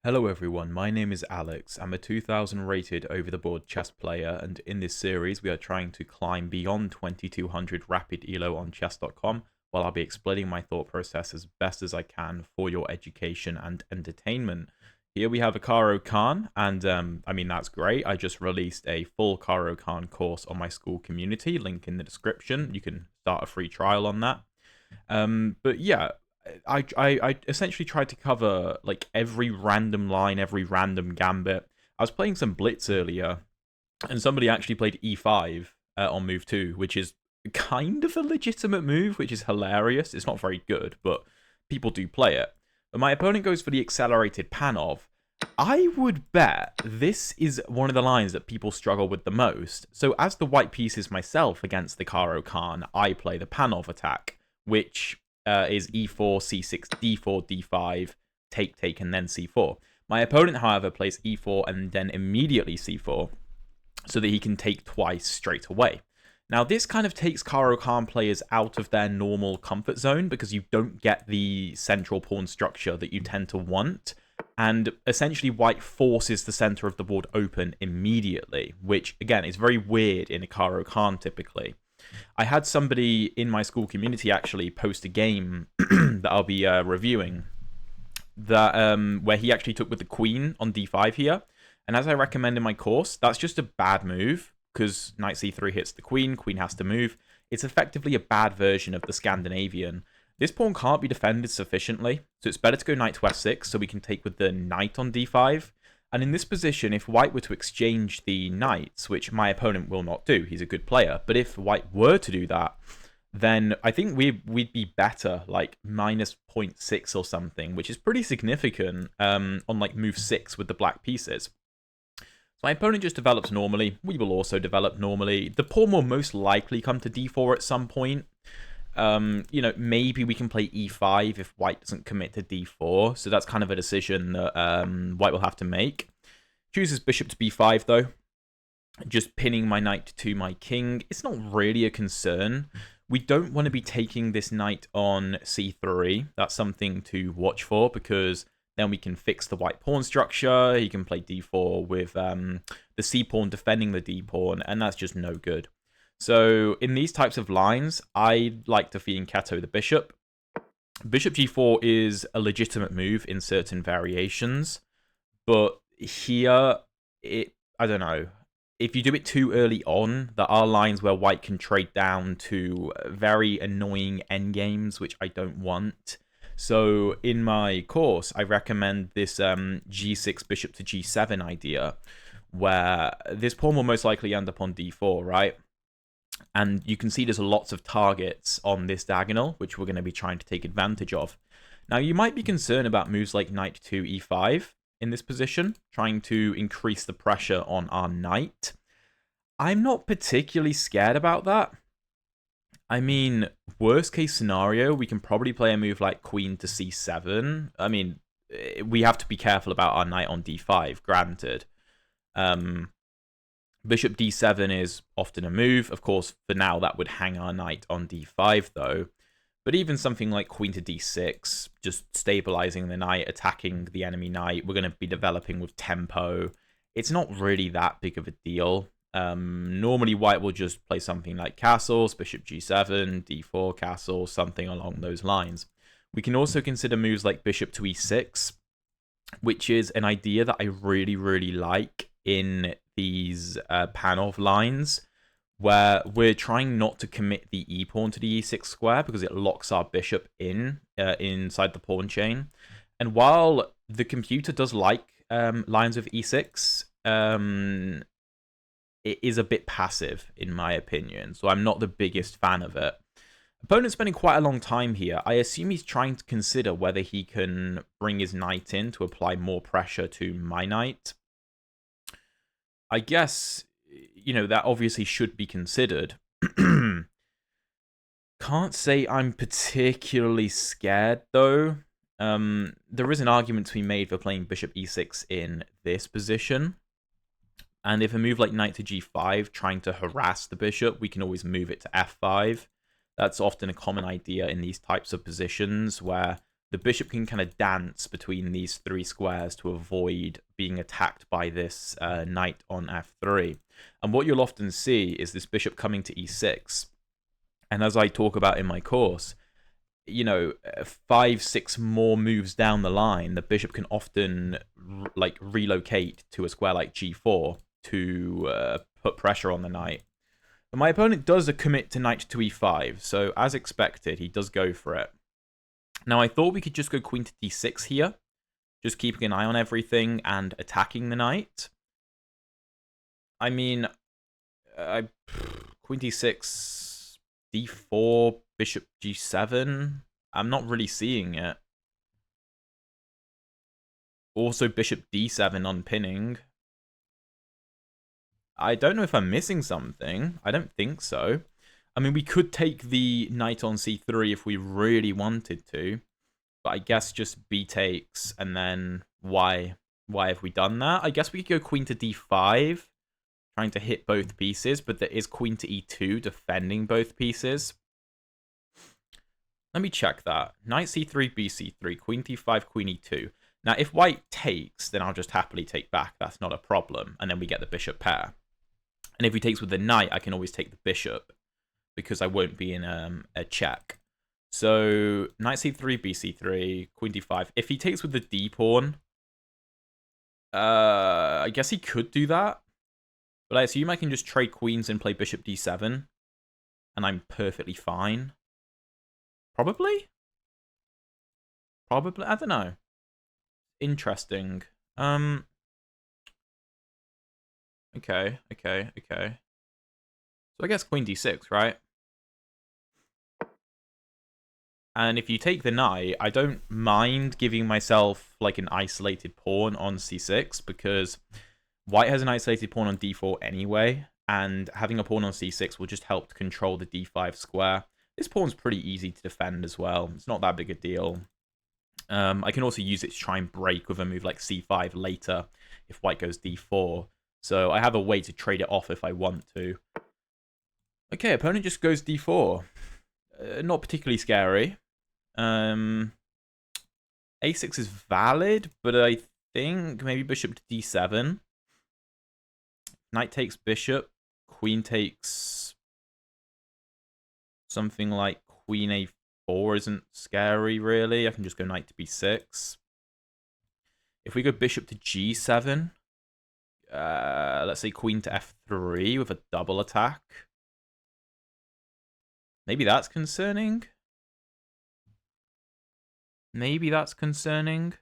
Hello everyone, my name is Alex. I'm a 2000 rated over-the-board chess player, and in this series we are trying to climb beyond 2200 rapid elo on chess.com, while I'll be explaining my thought process as best as I can for your education and entertainment. Here we have a Caro Kann, and I mean that's great. I just released a full Caro Kann course on my school community, link in the description. You can start a free trial on that. But yeah, I essentially tried to cover like every random line, every random gambit. I was playing some blitz earlier, and somebody actually played e5 on move 2, which is kind of a legitimate move, which is hilarious. It's not very good, but people do play it. But my opponent goes for the accelerated Panov. I would bet this is one of the lines that people struggle with the most. So as the white pieces myself against the Caro Kann, I play the Panov attack, which is e4, c6, d4, d5, take, take, and then c4. My opponent, however, plays e4 and then immediately c4, so that he can take twice straight away. Now, this kind of takes Caro Kann players out of their normal comfort zone because you don't get the central pawn structure that you tend to want. And essentially, white forces the center of the board open immediately, which, again, is very weird in a Caro Kann typically. I had somebody in my school community actually post a game that I'll be reviewing that where he actually took with the queen on d5 here. And as I recommend in my course, that's just a bad move because knight c3 hits the queen, queen has to move. It's effectively a bad version of the Scandinavian. This pawn can't be defended sufficiently, so it's better to go knight to f6 so we can take with the knight on d5. And in this position, if white were to exchange the knights, which my opponent will not do, he's a good player, but if white were to do that, then I think we'd be better, like minus 0.6 or something, which is pretty significant on like move 6 with the black pieces. So my opponent just develops normally. We will also develop normally. The pawn will most likely come to d4 at some point. Maybe we can play e5 if white doesn't commit to d4. So that's kind of a decision that white will have to make. Chooses bishop to b5, though. Just pinning my knight to my king. It's not really a concern. We don't want to be taking this knight on c3. That's something to watch for because then we can fix the white pawn structure. He can play d4 with the c pawn defending the d pawn, and that's just no good. So in these types of lines, I like to fianchetto the bishop. Bishop g4 is a legitimate move in certain variations, but here, I don't know. If you do it too early on, there are lines where white can trade down to very annoying endgames, which I don't want. So in my course, I recommend this g6 bishop to g7 idea, where this pawn will most likely end up on d4, right? And you can see there's lots of targets on this diagonal, which we're going to be trying to take advantage of. Now, you might be concerned about moves like knight to e5 in this position, trying to increase the pressure on our knight. I'm not particularly scared about that. I mean, worst case scenario, we can probably play a move like queen to c7. I mean, we have to be careful about our knight on d5, granted. Bishop d7 is often a move. Of course, for now, that would hang our knight on d5, though. But even something like queen to d6, just stabilizing the knight, attacking the enemy knight, we're going to be developing with tempo. It's not really that big of a deal. Normally, white will just play something like castles, bishop g7, d4 castle, something along those lines. We can also consider moves like bishop to e6, which is an idea that I really, really like in these Panov lines, where we're trying not to commit the e-pawn to the e6 square because it locks our bishop inside the pawn chain. And while the computer does like lines of e6, it is a bit passive, in my opinion. So I'm not the biggest fan of it. Opponent's spending quite a long time here. I assume he's trying to consider whether he can bring his knight in to apply more pressure to my knight. I guess, that obviously should be considered. Can't say I'm particularly scared, though. There is an argument to be made for playing bishop e6 in this position. And if a move like knight to g5, trying to harass the bishop, we can always move it to f5. That's often a common idea in these types of positions where the bishop can kind of dance between these three squares to avoid being attacked by this knight on f3. And what you'll often see is this bishop coming to e6. And as I talk about in my course, you know, 5-6 more moves down the line, the bishop can often like relocate to a square like g4 to put pressure on the knight. But my opponent does a commit to knight to e5, so as expected, he does go for it. Now, I thought we could just go queen to d6 here, just keeping an eye on everything and attacking the knight. I mean, queen d6, d4, bishop g7. I'm not really seeing it. Also, bishop d7 unpinning. I don't know if I'm missing something. I don't think so. I mean, we could take the knight on c3 if we really wanted to. But I guess just b takes, and then why have we done that? I guess we could go queen to d5, trying to hit both pieces, but there is queen to e2 defending both pieces. Let me check that. Knight c3, bc3, queen d5, queen e2. Now, if white takes, then I'll just happily take back. That's not a problem. And then we get the bishop pair. And if he takes with the knight, I can always take the bishop, because I won't be in a check. So, knight c3, bc3, queen d5. If he takes with the d-pawn, I guess he could do that. But I assume I can just trade queens and play bishop d7. And I'm perfectly fine. Probably? Probably? I don't know. Interesting. Okay. So I guess queen d6, right? And if you take the knight, I don't mind giving myself like an isolated pawn on c6, because white has an isolated pawn on d4 anyway, and having a pawn on c6 will just help to control the d5 square. This pawn's pretty easy to defend as well. It's not that big a deal. I can also use it to try and break with a move like c5 later if white goes d4. So I have a way to trade it off if I want to. Okay, opponent just goes d4. Not particularly scary. A6 is valid, but I think maybe bishop to d7. Knight takes bishop. Queen takes something like queen a4 isn't scary, really. I can just go knight to b6. If we go bishop to g7, let's say queen to f3 with a double attack. Maybe that's concerning. Maybe that's concerning.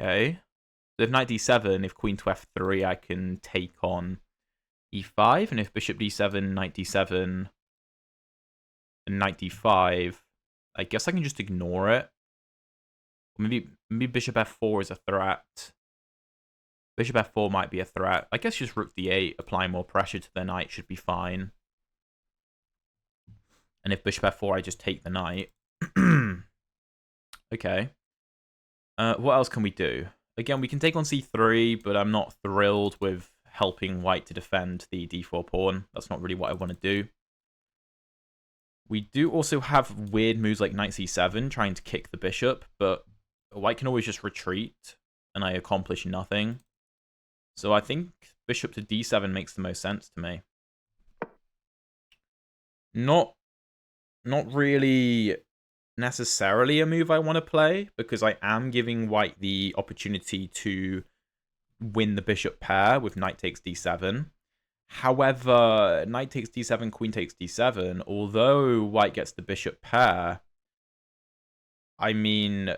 Okay. So if knight d7, if queen to f3, I can take on e5. And if bishop d7, knight d7, and knight d5, I guess I can just ignore it. Maybe bishop f4 is a threat. Bishop f4 might be a threat. I guess just rook d8, apply more pressure to the knight should be fine. And if bishop f4, I just take the knight. Okay. What else can we do? Again, we can take on c3, but I'm not thrilled with helping white to defend the d4 pawn. That's not really what I want to do. We do also have weird moves like knight c7, trying to kick the bishop, but white can always just retreat, and I accomplish nothing. So I think bishop to d7 makes the most sense to me. Not really necessarily a move I want to play, because I am giving white the opportunity to win the bishop pair with knight takes d7. However, knight takes d7, queen takes d7, although white gets the bishop pair, I mean,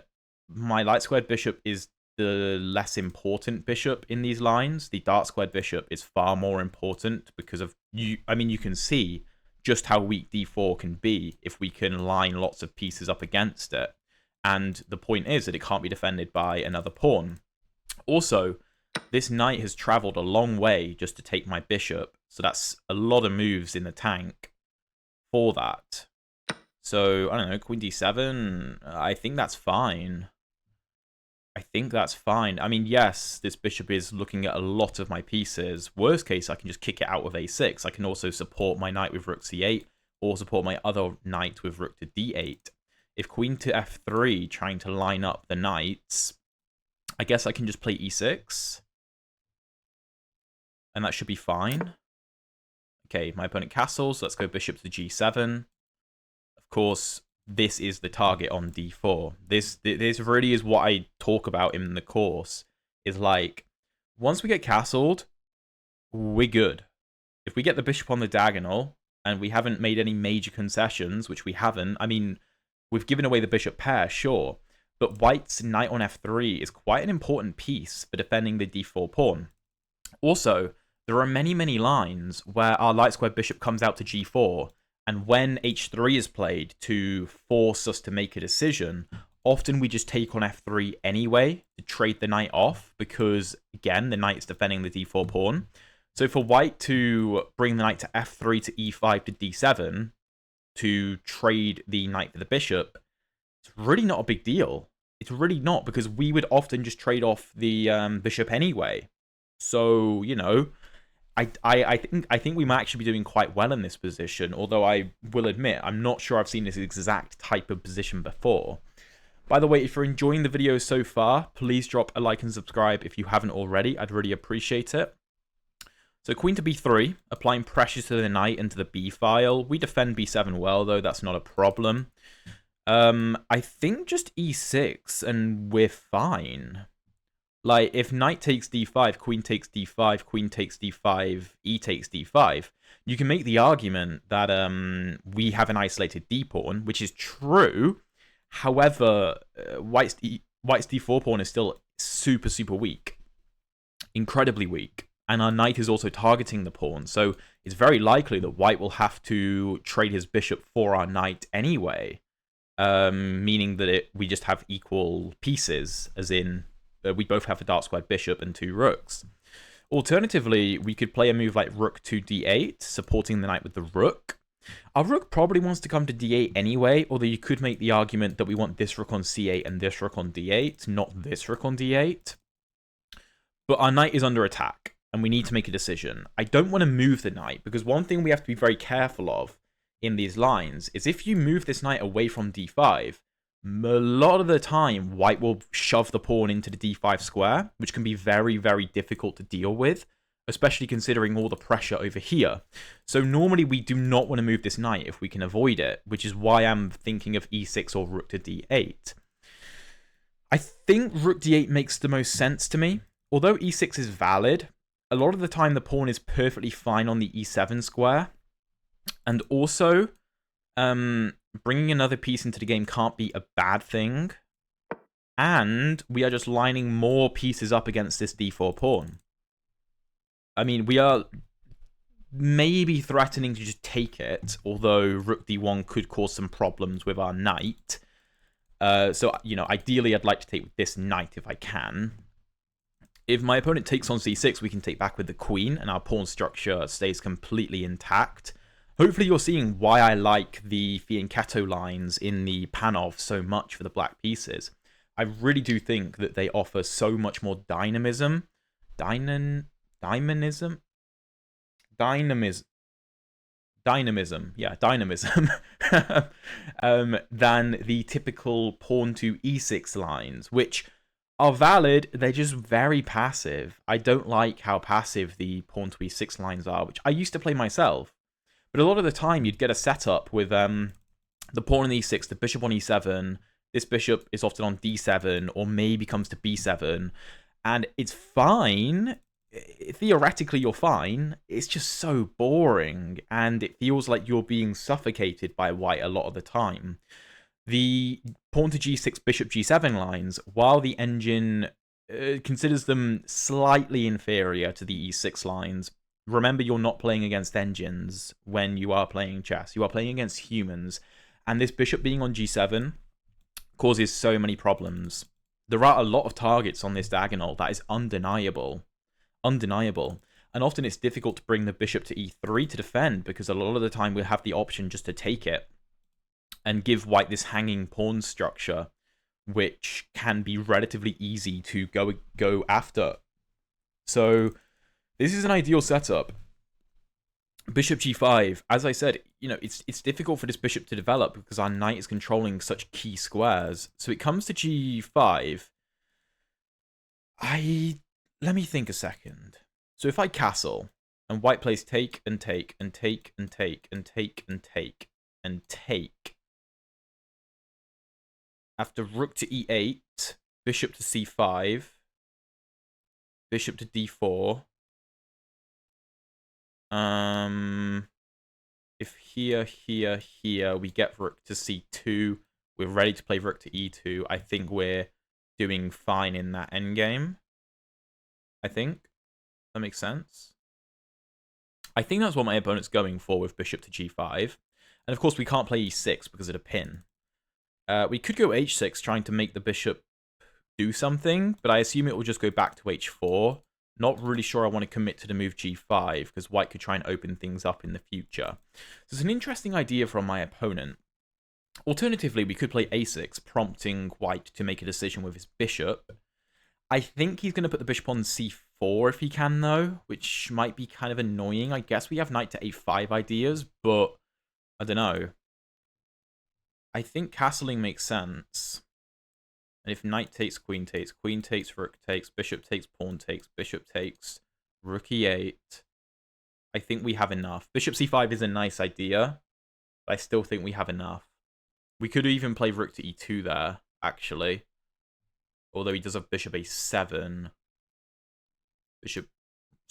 my light squared bishop is the less important bishop in these lines. The dark squared bishop is far more important because of you. I mean, you can see just how weak d4 can be if we can line lots of pieces up against it. And the point is that it can't be defended by another pawn. Also, this knight has traveled a long way just to take my bishop, so that's a lot of moves in the tank for that. So, I don't know, queen d7, I think that's fine. I mean, yes, this bishop is looking at a lot of my pieces. Worst case, I can just kick it out with a6. I can also support my knight with rook c8, or support my other knight with rook to d8. if queen to f3, trying to line up the knights, I guess I can just play e6. And that should be fine. Okay, my opponent castles. Let's go bishop to g7. Of course, this is the target on d4. This really is what I talk about in the course. Is like, once we get castled, we're good. If we get the bishop on the diagonal, and we haven't made any major concessions, which we haven't, I mean, we've given away the bishop pair, sure, but white's knight on f3 is quite an important piece for defending the d4 pawn. Also, there are many, many lines where our light square bishop comes out to g4, and when h3 is played to force us to make a decision, often we just take on f3 anyway to trade the knight off, because, again, the knight is defending the d4 pawn. So for white to bring the knight to f3 to e5 to d7 to trade the knight for the bishop, it's really not a big deal. It's really not, because we would often just trade off the bishop anyway. So, you know, I think we might actually be doing quite well in this position, although I will admit I'm not sure I've seen this exact type of position before. By the way, if you're enjoying the video so far, please drop a like and subscribe if you haven't already. I'd really appreciate it. So queen to b3, applying pressure to the knight into the b file. We defend b7 well, though. That's not a problem. I think just e6, and we're fine. Like, if knight takes d5, queen takes d5, queen takes d5, e takes d5, you can make the argument that we have an isolated d-pawn, which is true. However, white's d4 pawn is still super, super weak. Incredibly weak. And our knight is also targeting the pawn, so it's very likely that white will have to trade his bishop for our knight anyway, meaning that we just have equal pieces, as in we both have a dark squared bishop and 2 rooks. Alternatively, we could play a move like rook to d8, supporting the knight with the rook. Our rook probably wants to come to d8 anyway, although you could make the argument that we want this rook on c8 and this rook on d8, not this rook on d8. But our knight is under attack, and we need to make a decision. I don't want to move the knight, because one thing we have to be very careful of in these lines is if you move this knight away from d5, a lot of the time white will shove the pawn into the d5 square, which can be very, very difficult to deal with, especially considering all the pressure over here. So normally we do not want to move this knight if we can avoid it, which is why I'm thinking of e6 or rook to d8. I think rook d8 makes the most sense to me. Although e6 is valid, a lot of the time the pawn is perfectly fine on the e7 square. And also, bringing another piece into the game can't be a bad thing. And we are just lining more pieces up against this d4 pawn. I mean, we are maybe threatening to just take it, although rook d1 could cause some problems with our knight. So, you know, ideally I'd like to take with this knight if I can. If my opponent takes on c6, we can take back with the queen, and our pawn structure stays completely intact. Hopefully you're seeing why I like the fianchetto lines in the Panov so much for the black pieces. I really do think that they offer so much more dynamism. Dynamism, than the typical pawn to e6 lines, which are valid, they're just very passive. I don't like how passive the pawn to e6 lines are, which I used to play myself. But a lot of the time, you'd get a setup with the pawn on e6, the bishop on e7, this bishop is often on d7, or maybe comes to b7, and it's fine. Theoretically, you're fine. It's just so boring, and it feels like you're being suffocated by white a lot of the time. The pawn to g6, bishop g7 lines, while the engine considers them slightly inferior to the e6 lines, remember you're not playing against engines when you are playing chess. You are playing against humans, and this bishop being on g7 causes so many problems. There are a lot of targets on this diagonal that is undeniable. Undeniable. And often it's difficult to bring the bishop to e3 to defend, because a lot of the time we'll have the option just to take it and give white this hanging pawn structure, which can be relatively easy to go after. So this is an ideal setup. Bishop g5, as I said, you know, it's difficult for this bishop to develop because our knight is controlling such key squares. So it comes to g5. Let me think a second. So if I castle, and white plays take and take and take and take and take and take and take. After rook to e8, bishop to c5, bishop to d4. If here, we get rook to c2, we're ready to play rook to e2. I think we're doing fine in that endgame. I think that makes sense. I think that's what my opponent's going for with bishop to g5. And of course, we can't play e6 because of the pin. We could go h6, trying to make the bishop do something, but I assume it will just go back to h4. Not really sure I want to commit to the move g5, because white could try and open things up in the future. So it's an interesting idea from my opponent. Alternatively, we could play a6, prompting white to make a decision with his bishop. I think he's going to put the bishop on c4 if he can, though, which might be kind of annoying. I guess we have knight to a5 ideas, but I don't know. I think castling makes sense. And if knight takes, queen takes, rook takes, bishop takes, pawn takes, bishop takes, rook e8, I think we have enough. Bishop c5 is a nice idea, but I still think we have enough. We could even play rook to e2 there, actually. Although he does have bishop a7.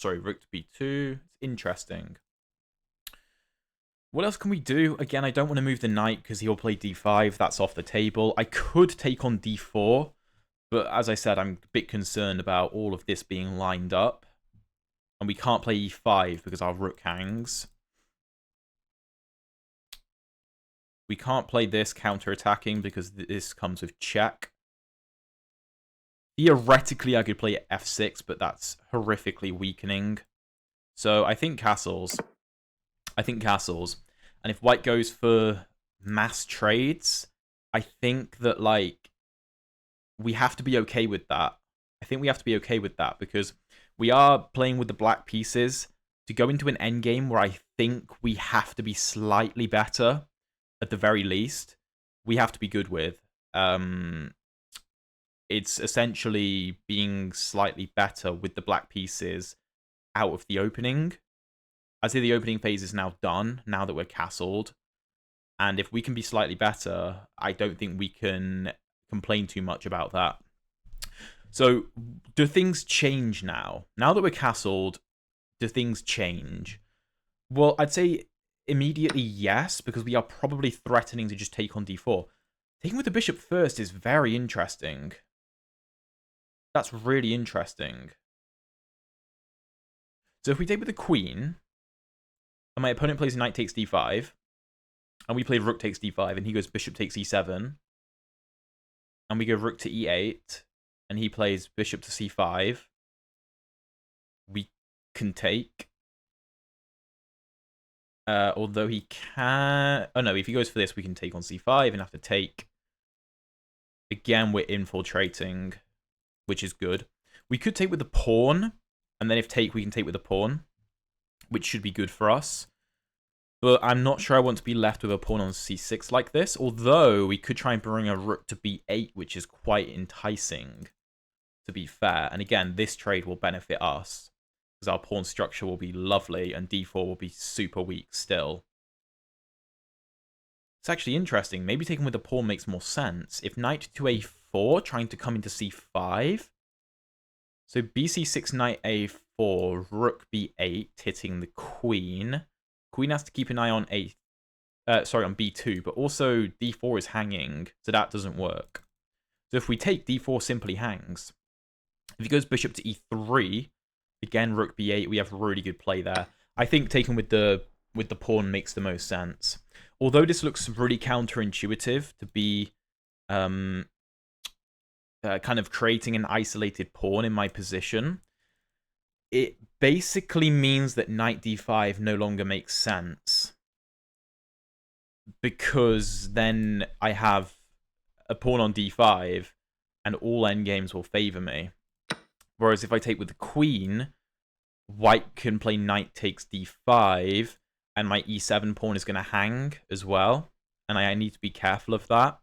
Rook to b2. It's interesting. What else can we do? Again, I don't want to move the knight because he'll play d5. That's off the table. I could take on d4. But as I said, I'm a bit concerned about all of this being lined up. And we can't play e5 because our rook hangs. We can't play this counter-attacking because this comes with check. Theoretically, I could play f6, but that's horrifically weakening. So I think castles. And if white goes for mass trades, I think that, like, we have to be okay with that. I think we have to be okay with that because we are playing with the black pieces to go into an endgame where I think we have to be slightly better, at the very least. We have to be good with. It's essentially being slightly better with the black pieces out of the opening. I'd say the opening phase is now done, now that we're castled. And if we can be slightly better, I don't think we can complain too much about that. So, do things change now? Now that we're castled, do things change? Well, I'd say immediately yes, because we are probably threatening to just take on d4. Taking with the bishop first is very interesting. That's really interesting. So if we take with the queen, and my opponent plays knight takes d5, and we play rook takes d5, and he goes bishop takes e7, and we go rook to e8, and he plays bishop to c5, we can take. Although he can... Oh no, if he goes for this, we can take on c5 and have to take. Again, we're infiltrating, which is good. We could take with the pawn, and then if take, we can take with the pawn, which should be good for us. But I'm not sure I want to be left with a pawn on c6 like this, although we could try and bring a rook to b8, which is quite enticing, to be fair. And again, this trade will benefit us, because our pawn structure will be lovely, and d4 will be super weak still. It's actually interesting. Maybe taking with the pawn makes more sense. If knight to a4, trying to come into c5. So bc6, knight a4, rook b8, hitting the queen. Queen has to keep an eye on on b2, but also d4 is hanging, so that doesn't work. So if we take, d4 simply hangs. If he goes bishop to e3, again rook b8, we have really good play there. I think taking with the pawn makes the most sense. Although this looks really counterintuitive to be kind of creating an isolated pawn in my position, it basically means that knight d5 no longer makes sense. Because then I have a pawn on d5, and all endgames will favor me. Whereas if I take with the queen, white can play knight takes d5, and my e7 pawn is going to hang as well, and I need to be careful of that.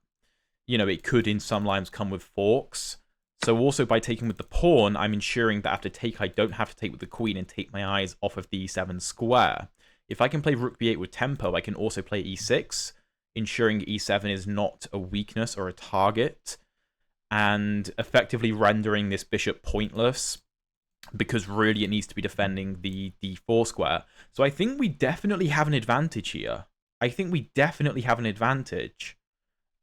You know, it could in some lines come with forks. So also by taking with the pawn, I'm ensuring that after take, I don't have to take with the queen and take my eyes off of the e7 square. If I can play rook b8 with tempo, I can also play e6, ensuring e7 is not a weakness or a target, and effectively rendering this bishop pointless, because really it needs to be defending the d4 square. So I think we definitely have an advantage here. I think we definitely have an advantage.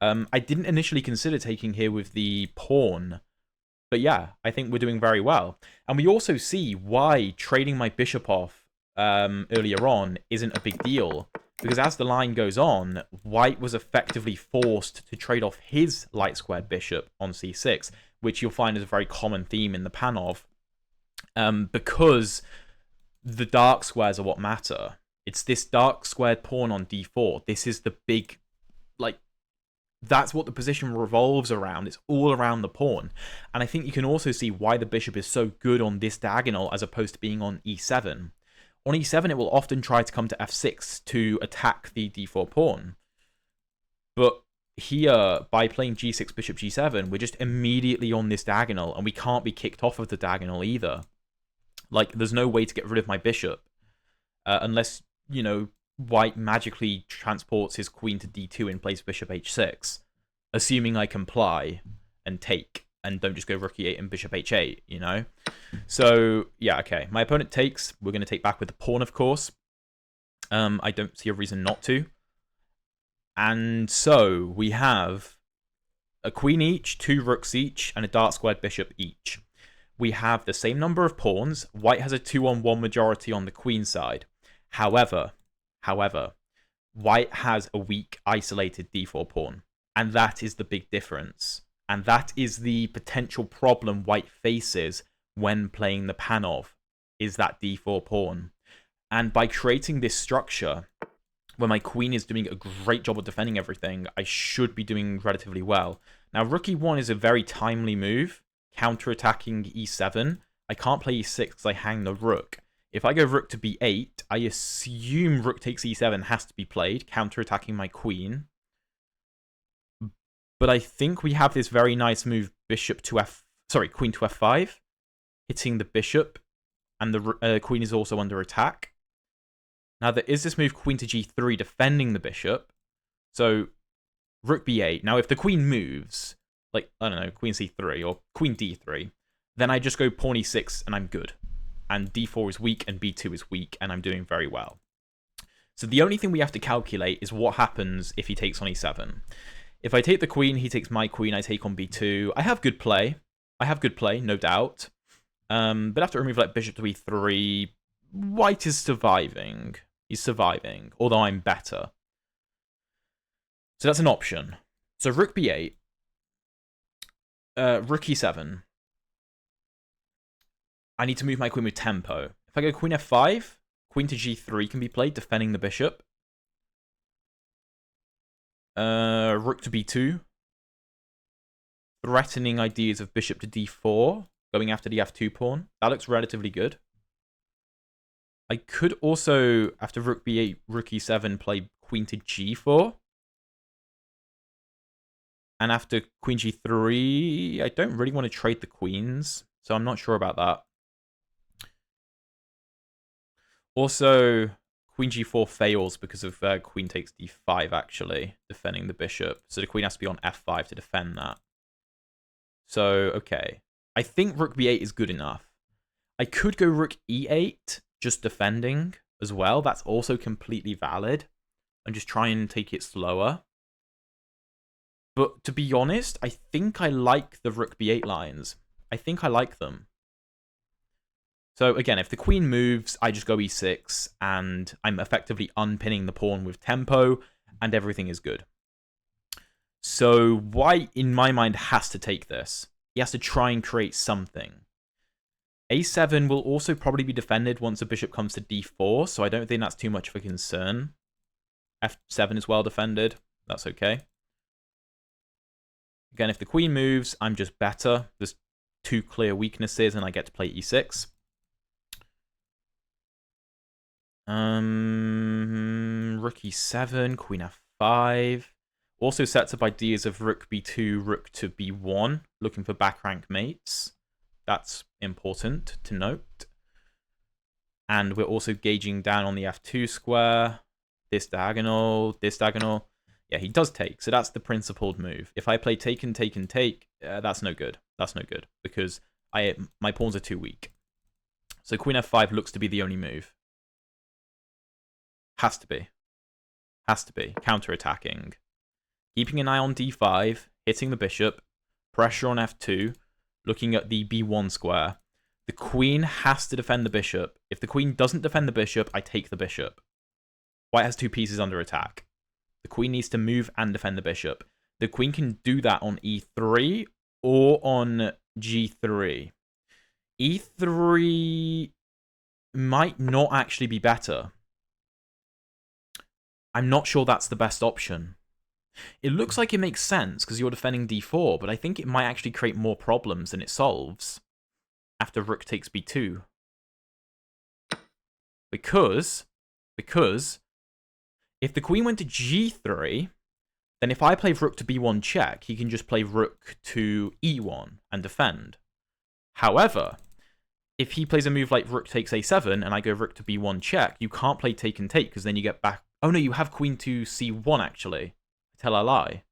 I didn't initially consider taking here with the pawn, but yeah, I think we're doing very well. And we also see why trading my bishop off earlier on isn't a big deal, because as the line goes on, white was effectively forced to trade off his light squared bishop on c6, which you'll find is a very common theme in the Panov, because the dark squares are what matter. It's this dark squared pawn on d4. This is the big, like, that's what the position revolves around. It's all around the pawn. And I think you can also see why the bishop is so good on this diagonal as opposed to being on e7. On e7, it will often try to come to f6 to attack the d4 pawn. But here, by playing g6, bishop g7, we're just immediately on this diagonal, and we can't be kicked off of the diagonal either. Like, there's no way to get rid of my bishop, unless, you know, white magically transports his queen to d2 and plays bishop h6, assuming I comply and take, and don't just go rook e8 and bishop h8, you know? So, yeah, okay. My opponent takes. We're going to take back with the pawn, of course. I don't see a reason not to. And so, we have a queen each, 2 rooks each, and a dark squared bishop each. We have the same number of pawns. White has a 2-on-1 majority on the queen side. However, white has a weak, isolated d4 pawn. And that is the big difference. And that is the potential problem white faces when playing the Panov, is that d4 pawn. And by creating this structure, where my queen is doing a great job of defending everything, I should be doing relatively well. Now, rook e1 is a very timely move, counter-attacking e7. I can't play e6 because I hang the rook. If I go rook to b8, I assume rook takes e7 has to be played, counter-attacking my queen. But I think we have this very nice move, queen to f5, hitting the bishop, and the queen is also under attack. Now, there is this move, queen to g3, defending the bishop. So, rook b8. Now, if the queen moves, like, I don't know, queen c3 or queen d3, then I just go pawn e6 and I'm good. And d4 is weak and b2 is weak, and I'm doing very well. So the only thing we have to calculate is what happens if he takes on e7. If I take the queen, he takes my queen, I take on b2. I have good play. No doubt. But after remove like bishop to e3, white is surviving. He's surviving, although I'm better. So that's an option. So rook b8, rook e7. I need to move my queen with tempo. If I go queen f5, queen to g3 can be played, defending the bishop. Rook to b2. Threatening ideas of bishop to d4, going after the f2 pawn. That looks relatively good. I could also, after rook b8, rook e7, play queen to g4. And after queen g3, I don't really want to trade the queens, so I'm not sure about that. Also, queen g4 fails because of queen takes d5, actually, defending the bishop. So the queen has to be on f5 to defend that. So, okay. I think rook b8 is good enough. I could go rook e8, just defending as well. That's also completely valid. And just try and take it slower. But to be honest, I think I like the rook b8 lines. I think I like them. So again, if the queen moves, I just go e6, and I'm effectively unpinning the pawn with tempo, and everything is good. So white, in my mind, has to take this. He has to try and create something. a7 will also probably be defended once the bishop comes to d4, so I don't think that's too much of a concern. f7 is well defended. That's okay. Again, if the queen moves, I'm just better. There's 2 clear weaknesses, and I get to play e6. Rook e7, queen f5. Also sets up ideas of rook b2, rook to b1, looking for back rank mates. That's important to note. And we're also gauging down on the f2 square. This diagonal, this diagonal. Yeah, he does take, so that's the principled move. If I play take and take and take, that's no good. That's no good, because my pawns are too weak. So queen f5 looks to be the only move. Has to be. Has to be. Counter-attacking. Keeping an eye on d5, hitting the bishop, pressure on f2, looking at the b1 square. The queen has to defend the bishop. If the queen doesn't defend the bishop, I take the bishop. White has 2 pieces under attack. The queen needs to move and defend the bishop. The queen can do that on e3 or on g3. e3 might not actually be better. I'm not sure that's the best option. It looks like it makes sense because you're defending d4, but I think it might actually create more problems than it solves after rook takes b2. Because if the queen went to g3, then if I play rook to b1 check, he can just play rook to e1 and defend. However, if he plays a move like rook takes a7 and I go rook to b1 check, you can't play take and take because then you get back. Oh no, you have queen to c1 actually. Tell a lie.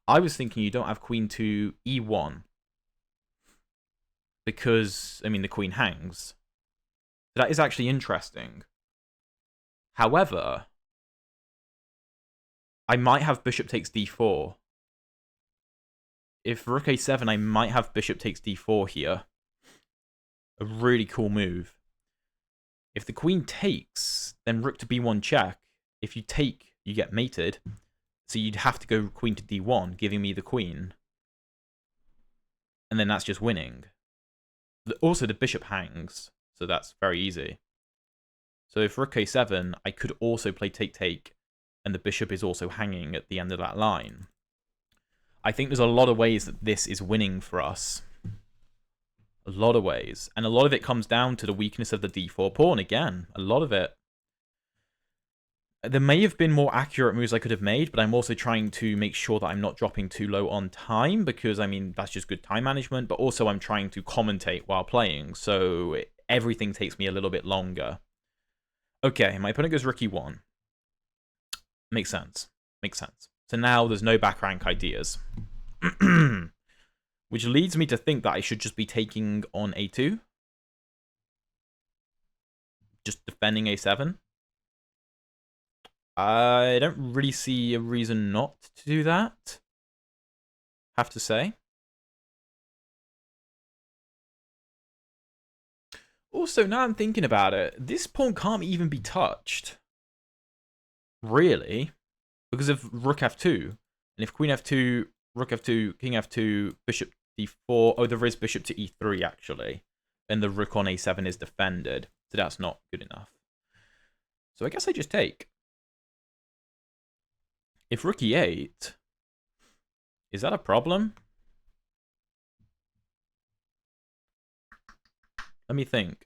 I was thinking you don't have queen to e1 because, I mean, the queen hangs. That is actually interesting. However, I might have bishop takes d4. If rook a7, I might have bishop takes d4 here. A really cool move. If the queen takes, then rook to b1 check. If you take, you get mated. So you'd have to go queen to d1, giving me the queen. And then that's just winning. Also, the bishop hangs, so that's very easy. So if rook a7, I could also play take-take, and the bishop is also hanging at the end of that line. I think there's a lot of ways that this is winning for us. A lot of ways. And a lot of it comes down to the weakness of the d4 pawn again. A lot of it. There may have been more accurate moves I could have made, but I'm also trying to make sure that I'm not dropping too low on time, because, I mean, that's just good time management, but also I'm trying to commentate while playing, so everything takes me a little bit longer. Okay, my opponent goes rook e1. Makes sense. Makes sense. So now there's no back rank ideas. Which leads me to think that I should just be taking on a2. Just defending a7. I don't really see a reason not to do that, have to say. Also, now I'm thinking about it, this pawn can't even be touched. Really? Because of rook f2. And if queen f2, rook f2, king f2, bishop d4... Oh, there is bishop to e3, actually. And the rook on a7 is defended. So that's not good enough. So I guess I just take. If rook e8, is that a problem? Let me think.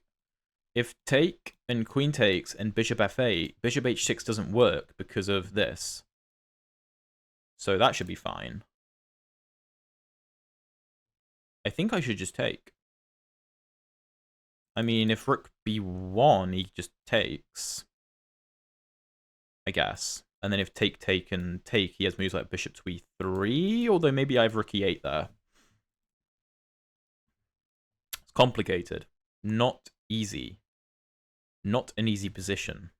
If take and queen takes and bishop f8, bishop h6 doesn't work because of this. So that should be fine. I think I should just take. I mean, if rook b1, he just takes. I guess. And then if take and take, he has moves like bishop to e3, although maybe I have rook e8 there. It's complicated. Not easy. Not an easy position.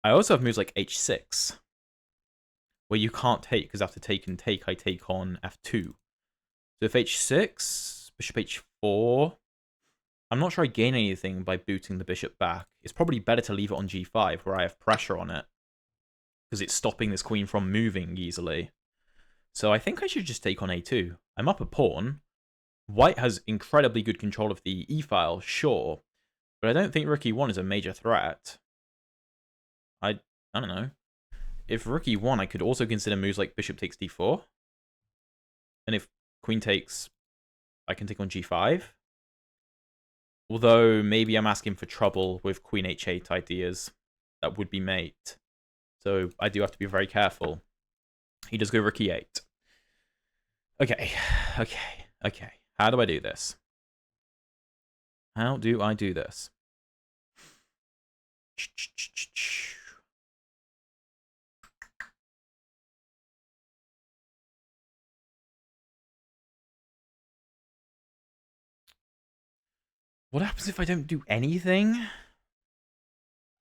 I also have moves like h6, where you can't take, because after take and take, I take on f2. So if h6, bishop h4, I'm not sure I gain anything by booting the bishop back. It's probably better to leave it on g5, where I have pressure on it, because it's stopping this queen from moving easily. So I think I should just take on a2. I'm up a pawn. White has incredibly good control of the e-file, sure, but I don't think rook e1 is a major threat. I don't know. If rook e1, I could also consider moves like bishop takes d4. And if queen takes, I can take on g5. Although, maybe I'm asking for trouble with queen h8 ideas. That would be mate. So, I do have to be very careful. He does go rook e8. Okay. How do I do this? How do I do this? What happens if I don't do anything?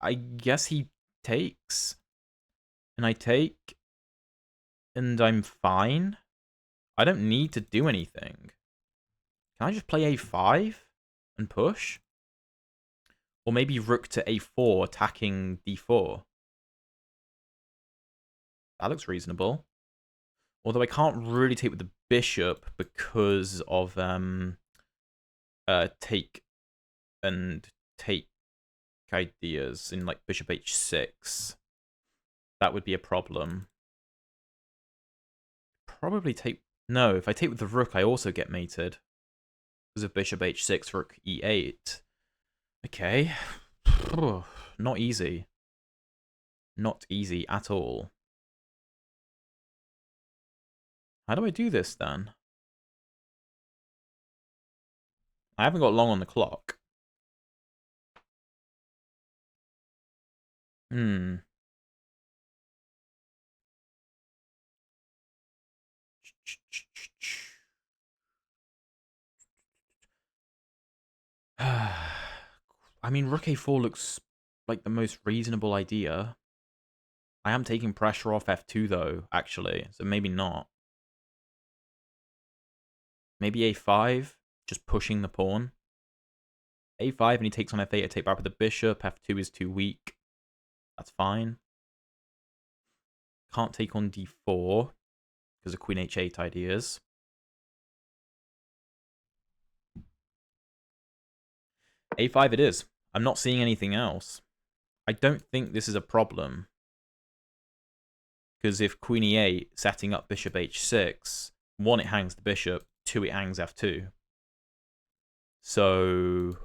I guess he takes. And I take. And I'm fine. I don't need to do anything. Can I just play a5 and push? Or maybe rook to a4 attacking d4. That looks reasonable. Although I can't really take with the bishop because of take and take ideas in like bishop h6. That would be a problem. Probably take... No, if I take with the rook, I also get mated. Because of bishop h6, rook e8. Okay. Not easy. Not easy at all. How do I do this, then? I haven't got long on the clock. I mean, rook a4 looks like the most reasonable idea. I am taking pressure off f2, though, actually, so maybe not. Maybe a5, just pushing the pawn. a5 and he takes on f8, I take back with the bishop, f2 is too weak. That's fine. Can't take on d4 because of queen h8 ideas. a5 it is. I'm not seeing anything else. I don't think this is a problem. Because if queen e8, setting up bishop h6, 1, it hangs the bishop, 2, it hangs f2. So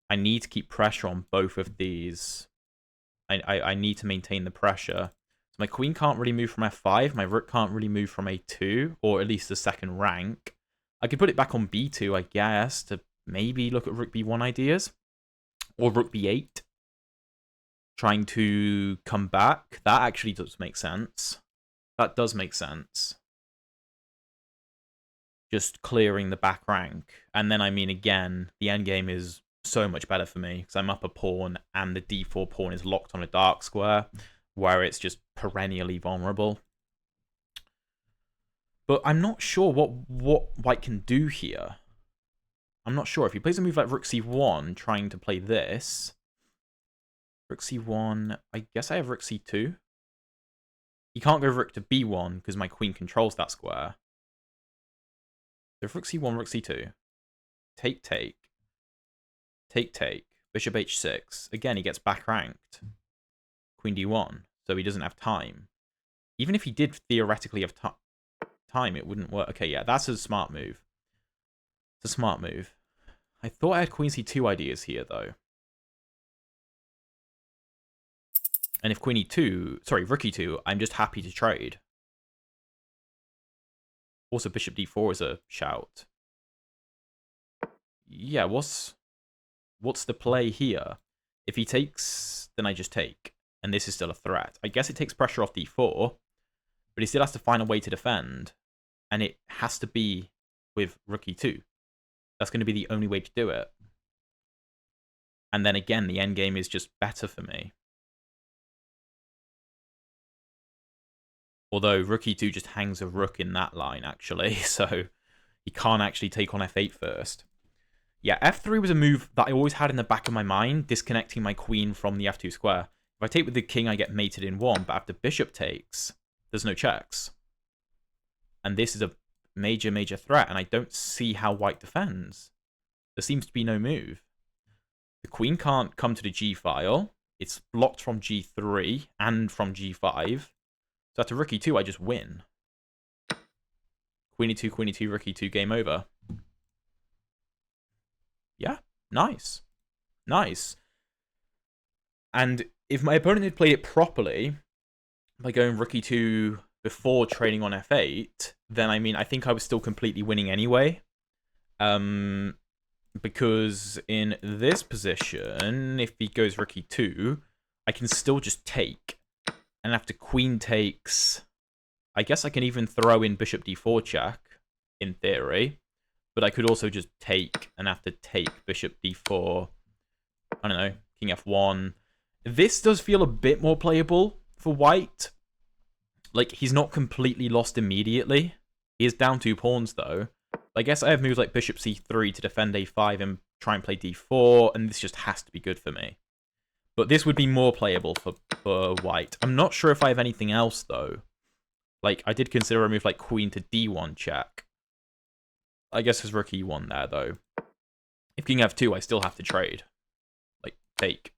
I need to keep pressure on both of these. I need to maintain the pressure. So my queen can't really move from f5. My rook can't really move from a2, or at least the second rank. I could put it back on b2, I guess, to maybe look at rook b1 ideas. Or rook b8. Trying to come back. That actually does make sense. That does make sense. Just clearing the back rank. And then, I mean, again, the endgame is so much better for me because I'm up a pawn and the d4 pawn is locked on a dark square where it's just perennially vulnerable. But I'm not sure what white can do here. I'm not sure. If he plays a move like rook c1, trying to play this. Rook c1, I guess I have rook c2. He can't go rook to b1 because my queen controls that square. So if rook c1, rook c2. Take, take. Take, take. Bishop h6. Again, he gets back ranked. Queen d1. So he doesn't have time. Even if he did theoretically have time, it wouldn't work. Okay, yeah, that's a smart move. It's a smart move. I thought I had queen c2 ideas here, though. And if queen e2, sorry, rook e2, I'm just happy to trade. Also, bishop d4 is a shout. Yeah, what's the play here? If he takes, then I just take. And this is still a threat. I guess it takes pressure off d4, but he still has to find a way to defend. And it has to be with rook e2. That's going to be the only way to do it. And then again, the endgame is just better for me. Although rook e2 just hangs a rook in that line, actually. So he can't actually take on f8 first. Yeah, f3 was a move that I always had in the back of my mind, disconnecting my queen from the f2 square. If I take with the king, I get mated in 1, but after bishop takes, there's no checks. And this is a major, major threat, and I don't see how white defends. There seems to be no move. The queen can't come to the g-file. It's blocked from g3 and from g5. So after rook e2, I just win. Queen e2, rook e2, game over. Yeah, Nice. Nice. And if my opponent had played it properly, by going rook e2 before trading on f8, then I think I was still completely winning anyway. Because in this position, if he goes rook e2, I can still just take. And after queen takes, I guess I can even throw in bishop d4 check, in theory. But I could also just take, and after take, bishop d4, I don't know, king f1. This does feel a bit more playable for white. Like, he's not completely lost immediately. He is down 2 pawns, though. I guess I have moves like bishop c3 to defend a5 and try and play d4, and this just has to be good for me. But this would be more playable for white. I'm not sure if I have anything else, though. Like, I did consider a move like queen to d1 check. I guess there's rook e1 there, though. If king f2, I still have to trade. Like, take.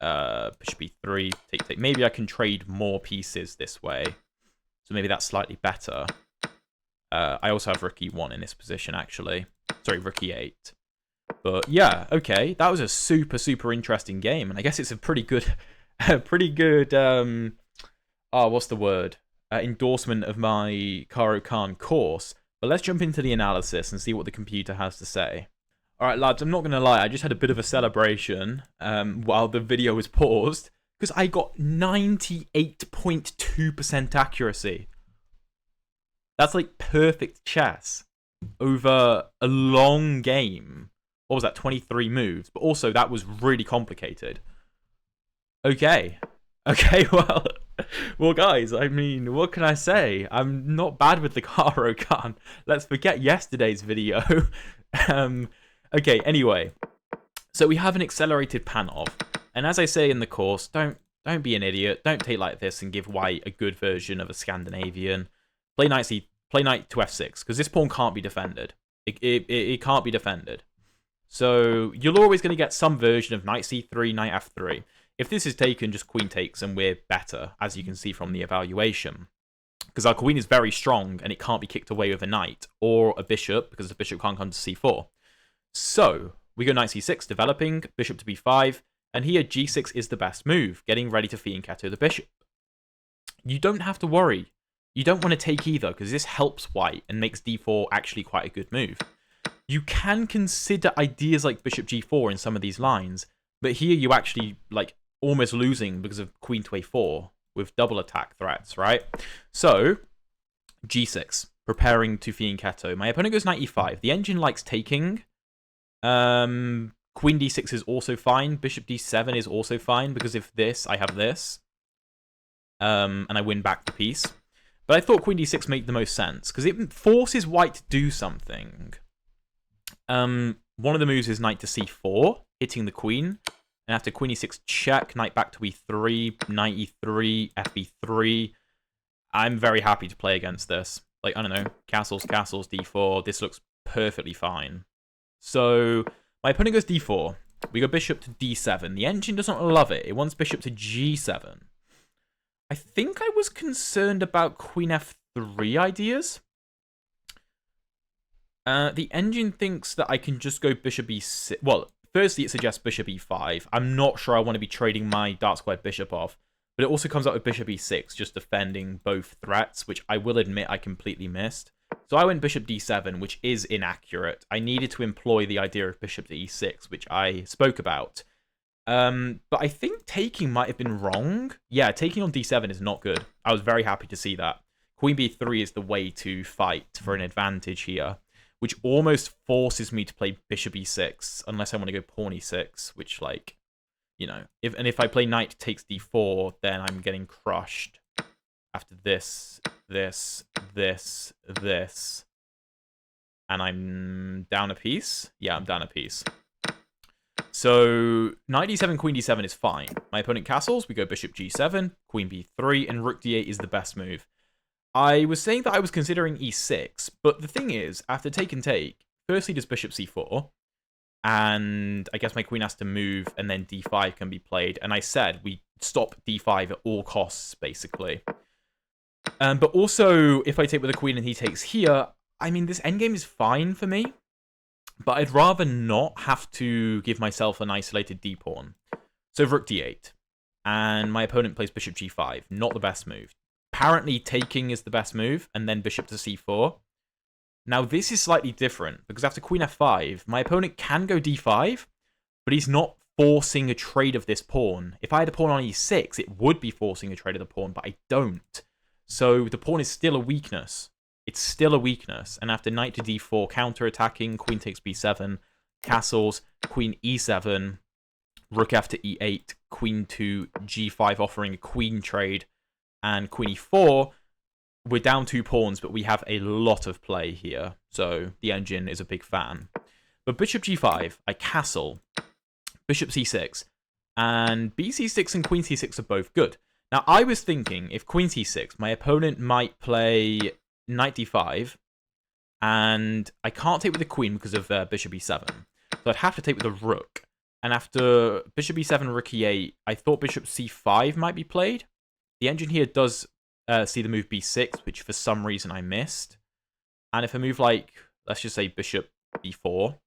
Bishop e3, take. Maybe I can trade more pieces this way. So maybe that's slightly better. I also have rook e1 in this position, actually. Sorry, rook e8. But yeah, okay. That was a super, super interesting game. And I guess it's a pretty good, what's the word? Endorsement of my Caro Kann course. But let's jump into the analysis and see what the computer has to say. Alright, lads, I'm not going to lie. I just had a bit of a celebration while the video was paused. Because I got 98.2% accuracy. That's like perfect chess over a long game. What was that, 23 moves? But also, that was really complicated. Okay. Okay, well, guys, I mean, what can I say? I'm not bad with the Caro Kann. Let's forget yesterday's video. Okay, anyway. So we have an accelerated Panov. And as I say in the course, don't be an idiot. Don't take like this and give white a good version of a Scandinavian. Play knight to f6, because this pawn can't be defended. It can't be defended. So you're always going to get some version of knight c3, knight f3. If this is taken, just queen takes, and we're better, as you can see from the evaluation. Because our queen is very strong, and it can't be kicked away with a knight, or a bishop, because the bishop can't come to c4. So, we go knight c6, developing, bishop to b5, and here g6 is the best move, getting ready to fianchetto the bishop. You don't have to worry. You don't want to take either, because this helps white and makes d4 actually quite a good move. You can consider ideas like bishop g4 in some of these lines, but here you actually, like, almost losing because of queen to a4 with double attack threats, right? So, g6, preparing to fianchetto. My opponent goes knight e5. The engine likes taking. Queen d6 is also fine. Bishop d7 is also fine, because if this, I have this. And I win back the piece. But I thought queen d6 made the most sense, because it forces white to do something. One of the moves is knight to c4, hitting the queen. And after queen e6 check, knight back to e3, knight e3, fe3. I'm very happy to play against this. Like, I don't know, castles, d4. This looks perfectly fine. So, my opponent goes d4. We go bishop to d7. The engine doesn't love it. It wants bishop to g7. I think I was concerned about queen f3 ideas. The engine thinks that I can just go bishop e6. Well, firstly, it suggests bishop e5. I'm not sure I want to be trading my dark squared bishop off. But it also comes out with bishop e6, just defending both threats, which I will admit I completely missed. So I went bishop d7, which is inaccurate. I needed to employ the idea of bishop to e6, which I spoke about. But I think taking might have been wrong. Yeah, taking on d7 is not good. I was very happy to see that. Queen b3 is the way to fight for an advantage here, which almost forces me to play bishop e6, unless I want to go pawn e6, which, like, you know, if I play knight takes d4, then I'm getting crushed. After this, and I'm down a piece. Yeah, I'm down a piece. So knight d7, queen d7 is fine. My opponent castles. We go bishop g7, queen b3, and rook d8 is the best move. I was saying that I was considering e6, but the thing is, after take and take, firstly does bishop c4, and I guess my queen has to move, and then d5 can be played. And I said we stop d5 at all costs, basically. But also, if I take with the queen and he takes here, I mean, this endgame is fine for me. But I'd rather not have to give myself an isolated d-pawn. So rook d8. And my opponent plays bishop g5. Not the best move. Apparently taking is the best move, and then bishop to c4. Now this is slightly different, because after queen f5, my opponent can go d5, but he's not forcing a trade of this pawn. If I had a pawn on e6, it would be forcing a trade of the pawn, but I don't. So the pawn is still a weakness. It's still a weakness. And after knight to d4, counter-attacking, queen takes b7, castles, queen e7, rook after e8, queen to g5, offering a queen trade, and queen e4. We're down 2 pawns, but we have a lot of play here. So the engine is a big fan. But bishop g5, I castle, bishop c6, and bc6 and queen c6 are both good. Now, I was thinking, if queen c6, my opponent might play knight d5, and I can't take with the queen because of bishop e7. So I'd have to take with the rook. And after bishop e7, rook e8, I thought bishop c5 might be played. The engine here does see the move b6, which for some reason I missed. And if I move like, let's just say bishop b4,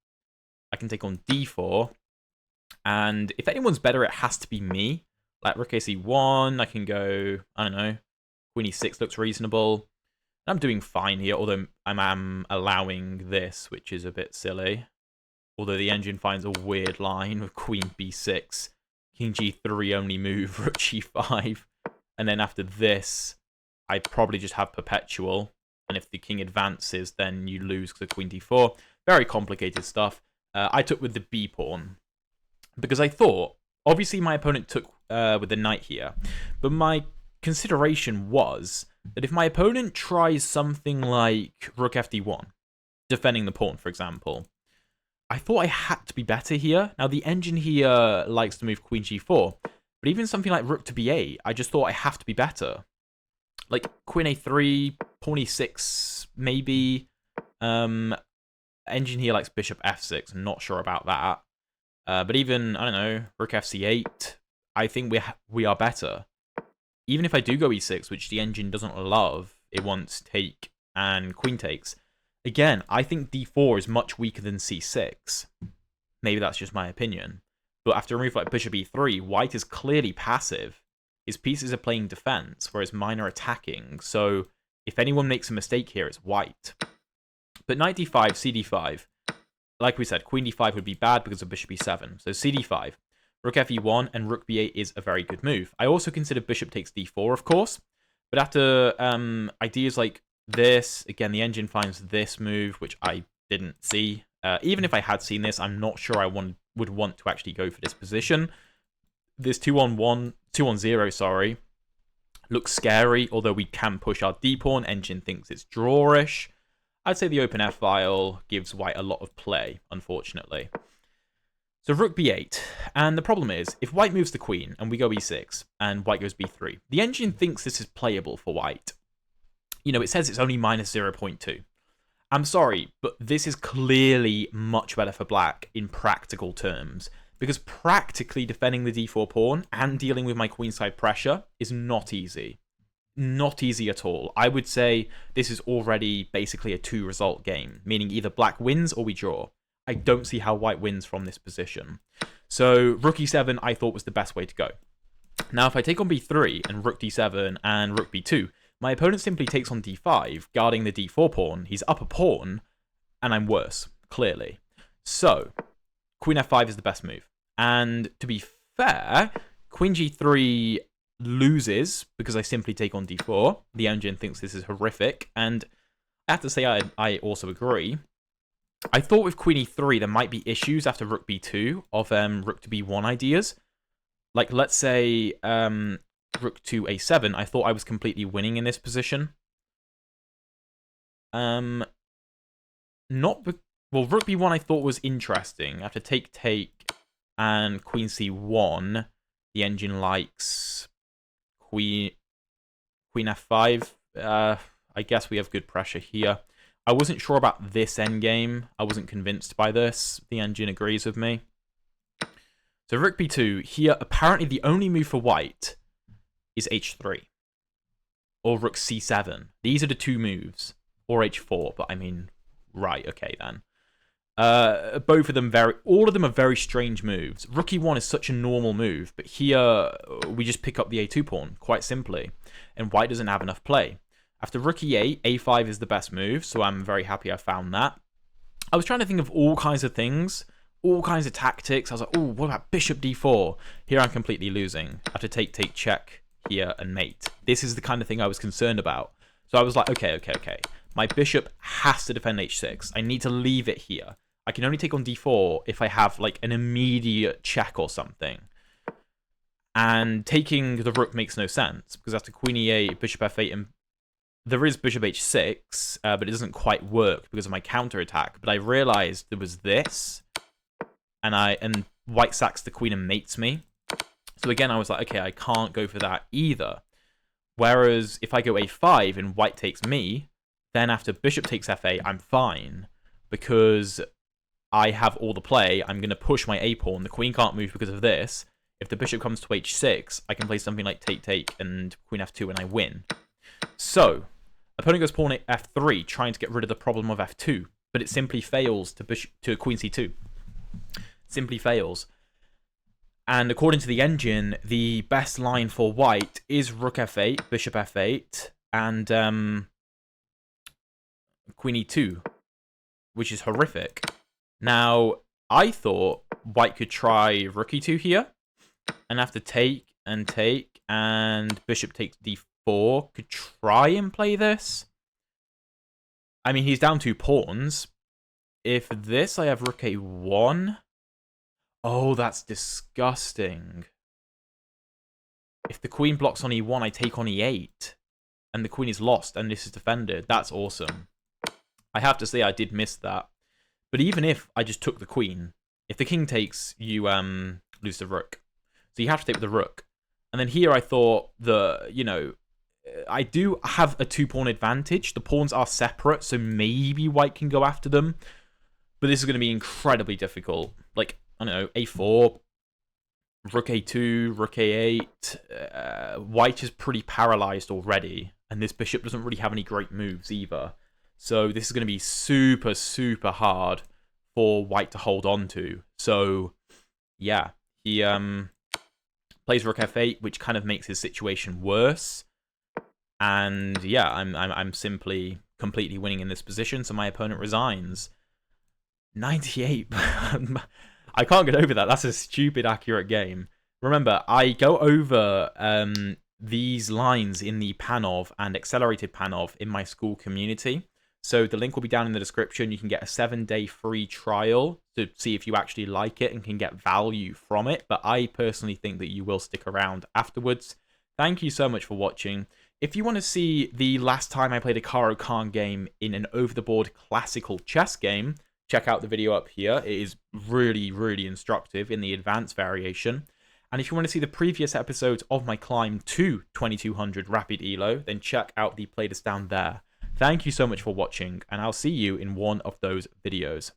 I can take on d4. And if anyone's better, it has to be me. Like rook ac1, I can go, I don't know, queen e6 looks reasonable. I'm doing fine here, although I'm allowing this, which is a bit silly. Although the engine finds a weird line with queen b6, king g3 only move, rook g5. And then after this, I'd probably just have perpetual. And if the king advances, then you lose because of queen d4. Very complicated stuff. I took with the b pawn. Because I thought, obviously my opponent took with the knight here. But my consideration was that if my opponent tries something like rook fd1, defending the pawn, for example, I thought I had to be better here. Now, the engine here likes to move queen g4. But even something like rook to b8, I just thought I have to be better. Like queen a3, pawn e6, maybe. Engine here likes bishop f6. I'm not sure about that. But even, I don't know, rook fc8, I think we are better. Even if I do go e6, which the engine doesn't love, it wants take and queen takes. Again, I think d4 is much weaker than c6. Maybe that's just my opinion. But after a move like bishop e3, white is clearly passive. His pieces are playing defense, whereas mine are attacking. So if anyone makes a mistake here, it's white. But knight d5, cd5. Like we said, queen d5 would be bad because of bishop e7. So cd5, rook fe1, and rook b8 is a very good move. I also consider bishop takes d4, of course. But after ideas like this, again, the engine finds this move, which I didn't see. Even if I had seen this, I'm not sure I would want to actually go for this position. This 2-on-0, sorry, looks scary, although we can push our d-pawn. Engine thinks it's drawish. I'd say the open f-file gives white a lot of play, unfortunately. So rook b8, and the problem is, if white moves the queen, and we go e6, and white goes b3, the engine thinks this is playable for white. You know, it says it's only minus 0.2. I'm sorry, but this is clearly much better for black in practical terms, because practically defending the d4 pawn and dealing with my queenside pressure is not easy. Not easy at all. I would say this is already basically a 2-result game, meaning either black wins or we draw. I don't see how white wins from this position. So rook e7 I thought was the best way to go. Now if I take on b3 and rook d7 and rook b2, my opponent simply takes on d5, guarding the d4 pawn. He's up a pawn, and I'm worse, clearly. So queen f5 is the best move. And to be fair, queen g3 loses because I simply take on d4. The engine thinks this is horrific, and I have to say I also agree. I thought with queen e3 there might be issues after rook b2 of rook to b1 ideas. Like, let's say rook to a7, I thought I was completely winning in this position. Well, rook b1 I thought was interesting. After take and queen c1, the engine likes queen f5. I guess we have good pressure here. I wasn't sure about this endgame. I wasn't convinced by this. The engine agrees with me. So rook b2, here apparently the only move for white is h3. Or rook c7. These are the two moves. Or h4, but I mean, right, okay then. Both of them all of them are very strange moves. Rook e1 is such a normal move, but here we just pick up the a2 pawn, quite simply. And white doesn't have enough play. After rook e8, a5 is the best move, so I'm very happy I found that. I was trying to think of all kinds of things, all kinds of tactics. I was like, oh, what about bishop d4? Here I'm completely losing. I have to take, check here and mate. This is the kind of thing I was concerned about. So I was like, okay. My bishop has to defend h6. I need to leave it here. I can only take on d4 if I have like an immediate check or something. And taking the rook makes no sense, because after queen e8, bishop f8, and there is bishop h6, but it doesn't quite work because of my counterattack. But I realized there was this, and white sacks the queen and mates me. So again, I was like, okay, I can't go for that either. Whereas if I go a5 and white takes me, then after bishop takes f8, I'm fine, because I have all the play. I'm going to push my a pawn. The queen can't move because of this. If the bishop comes to h6, I can play something like take, and queen f2, and I win. So, opponent goes pawn f3, trying to get rid of the problem of f2, but it simply fails to queen c2. Simply fails. And according to the engine, the best line for white is rook f8, bishop f8, and queen e2, which is horrific. Now, I thought white could try rook e2 here, and after take, and bishop takes d4, could try and play this. I mean, he's down 2 pawns. If this, I have rook a1. Oh, that's disgusting. If the queen blocks on e1, I take on e8, and the queen is lost, and this is defended. That's awesome. I have to say I did miss that. But even if I just took the queen, if the king takes, you lose the rook. So you have to take with the rook. And then here I thought I do have a 2-pawn advantage. The pawns are separate, so maybe white can go after them. But this is going to be incredibly difficult. Like, I don't know, a4, rook a2, rook a8. White is pretty paralyzed already. And this bishop doesn't really have any great moves either. So this is going to be super, super hard for white to hold on to. So, yeah, he plays rook f8, which kind of makes his situation worse. And yeah, I'm simply completely winning in this position. So my opponent resigns. 98. I can't get over that. That's a stupid accurate game. Remember, I go over these lines in the Panov and accelerated Panov in my school community. So the link will be down in the description. You can get a 7-day free trial to see if you actually like it and can get value from it. But I personally think that you will stick around afterwards. Thank you so much for watching. If you want to see the last time I played a Caro Kann game in an over-the-board classical chess game, check out the video up here. It is really, really instructive in the advanced variation. And if you want to see the previous episodes of my climb to 2200 rapid elo, then check out the playlist down there. Thank you so much for watching, and I'll see you in one of those videos.